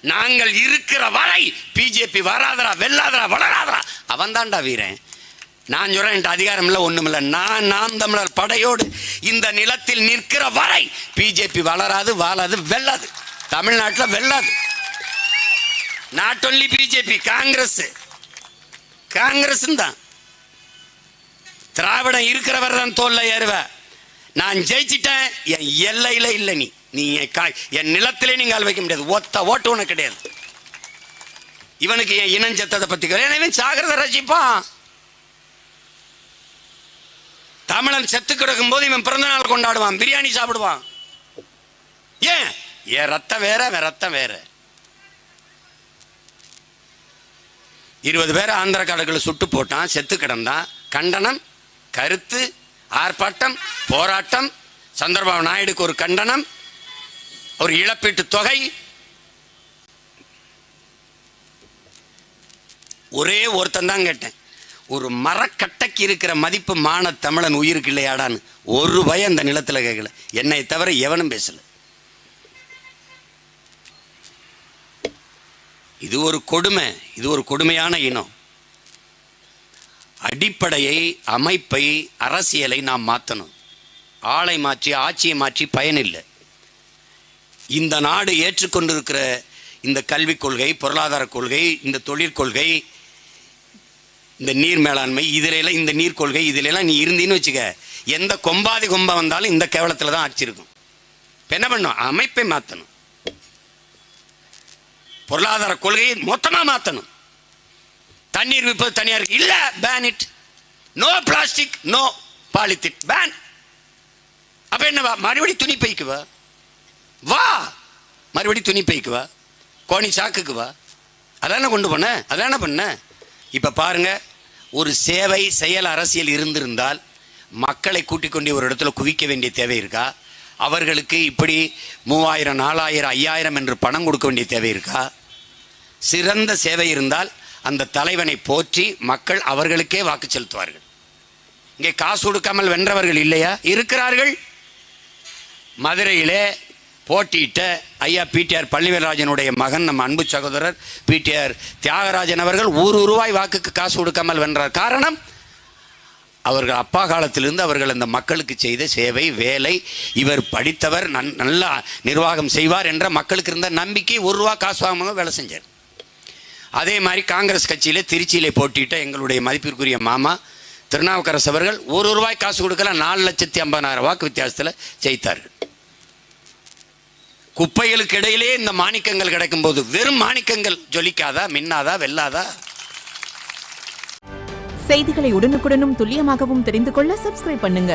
நாங்கள் இருக்கிற வரை பிஜேபி வராதரா, வெல்லாதரா, வளராதரா, அவன் தான்டா வீரன். நான் சொல்றேன், அதிகாரம் இல்லை, ஒண்ணும் இல்லை. நாம் தமிழர் படையோடு இந்த நிலத்தில் நிற்கிற வரை பிஜேபி வளராது, வாழாது, வெல்லாது. தமிழ்நாட்டில் வெல்லாது. நாட் ஒன்லி பிஜேபி, காங்கிரஸ் தான். திராவிடம் இருக்கிறவர் தான் தோல்ல ஏறுவ. நான் ஜெயிச்சிட்டேன், என் எல்லையில இல்லை. நீ என் நிலத்திலே நீங்க ஆள் வைக்க முடியாது. ஒத்த ஓட்டு உனக்கு கிடையாது. இவனுக்கு என் இனஞ்சத்ததை பத்தி எனவே சாகிறத ரசிப்பான். தமிழன் செத்து கிடக்கும் போது இவன் பிறந்த நாள் கொண்டாடுவான், பிரியாணி சாப்பிடுவான். ஏன்? என் ரத்தம் வேற, ரத்தம் வேற. 20 பேர் ஆந்திர காடுகளை சுட்டு போட்டான், செத்து கிடந்தான். கண்டனம், கருத்து, ஆர்ப்பாட்டம், போராட்டம். சந்திரபாபு நாயுடுக்கு ஒரு கண்டனம், ஒரு இழப்பீட்டு தொகை. ஒரே ஒருத்தன் தான் கேட்டேன், ஒரு மரக்கட்டைக்கு இருக்கிற மதிப்பு மான தமிழன் உயிருக்கு இல்லையாடான்னு. ஒரு பயம் அந்த நிலத்தில் கேட்கல. என்னை தவிர எவனும் பேசல. இது ஒரு கொடுமை, இது ஒரு கொடுமையான இனம். அடிப்படையை, அமைப்பை, அரசியலை நாம் மாற்றணும். ஆளை மாற்றி, ஆட்சியை மாற்றி பயனில்லை. இந்த நாடு ஏற்றுக்கொண்டிருக்கிற இந்த கல்விக் கொள்கை, பொருளாதார கொள்கை, இந்த தொழிற்கொள்கை, இந்த நீர் மேலாண்மை, இதிலெல்லாம் இந்த நீர் கொள்கை, இதிலெல்லாம் நீ இருந்தீன்னு வச்சுக்க, எந்த கொம்பாதி கொம்ப வந்தாலும் இந்த கேவலத்தில் தான் ஆட்சி இருக்கும். என்ன பண்ணும்? அமைப்பை மாற்றணும். பொருளாதார கொள்கையை மொத்தமாக மாற்றணும். தண்ணீர் விற்பது தனியாருக்கு இல்லை, ban it. No plastic, no polythene, ban. அப்ப என்னவா? மறுபடி துணி பைக்கு வா, மறுபடி துணி பைக்கு வா, கோணி சாக்குக்கு வா. அதான கொண்டு போன, அதான பண்ண. இப்ப பாருங்க, ஒரு சேவை செயல் அரசியல் இருந்திருந்தால் மக்களை கூட்டிக் கொண்டு ஒரு இடத்துல குவிக்க வேண்டிய தேவை இருக்கா? அவர்களுக்கு இப்படி 3000, 4000, 5000 என்று பணம் கொடுக்க வேண்டிய தேவை இருக்கா? சிறந்த சேவை இருந்தால் அந்த தலைவனை போற்றி மக்கள் அவர்களுக்கே வாக்கு செலுத்துவார்கள். இங்கே காசு கொடுக்காமல் வென்றவர்கள் இல்லையா? இருக்கிறார்கள். மதுரையிலே போட்டியிட்ட ஐயா பிடிஆர் பழனிவேல்ராஜனுடைய மகன், நம்ம அன்பு சகோதரர் பிடிஆர் தியாகராஜன் அவர்கள் ₹1 வாக்குக்கு காசு கொடுக்காமல் வென்றார். காரணம், அவர்கள் அப்பா காலத்திலிருந்து அவர்கள் அந்த மக்களுக்கு செய்த சேவை, வேலை, இவர் படித்தவர், நல்லா நிர்வாகம் செய்வார் என்ற மக்களுக்கு இருந்த நம்பிக்கை. ₹1 காசு வாங்காம வேலை செஞ்சார். அதே மாதிரி காங்கிரஸ் கட்சியிலே திருச்சியிலே போட்டியிட்ட எங்களுடைய மதிப்பிற்குரிய மாமா திருநாவுக்கரசு அவர்கள் ₹1 காசு கொடுக்கல, 4,50,000 வாக்கு வித்தியாசத்தில் ஜெயித்தார்கள். குப்பைகளுக்கு இடையிலே இந்த மாணிக்கங்கள் கிடைக்கும் போது வெறும் மாணிக்கங்கள் ஜொலிக்காதா, மின்னாதா, வெல்லாதா? செய்திகளை உடனுக்குடனும் துல்லியமாகவும் தெரிந்து கொள்ள சப்ஸ்கிரைப் பண்ணுங்க.